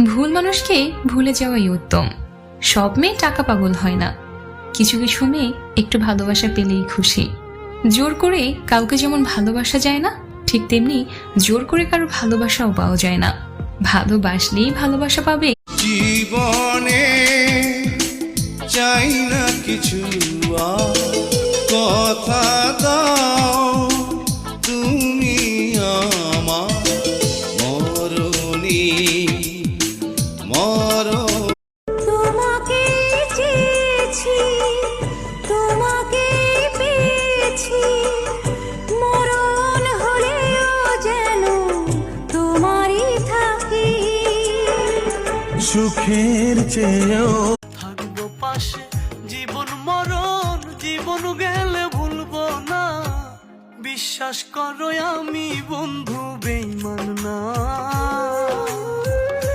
ভুল মানুষকে ভুলে যাওয়াই উত্তম। সব মেয়ে টাকা পাগল হয় না, কিছু কিছু মেয়ে একটু ভালোবাসা পেলেই খুশি। জোর করে কাউকে যেমন ভালোবাসা যায় না, ঠিক তেমনি জোর করে কারো ভালোবাসাও পাওয়া যায় না। ভালোবাসলেই ভালোবাসা পাবে। জীবনে চাই না কিছু, কথা দাও তুমি আমার মরণী মরণ। তোমাকে চেয়েছি, তোমাকে পেয়েছি, মরণ হলেও যেন তোমারই থাকি। সুখের চেয়েও থাকবো পাশে, জীবন মরণ, জীবন গেলে ভুলবো না। বিশ্বাস করো আমি বন্ধু বেঈমান না।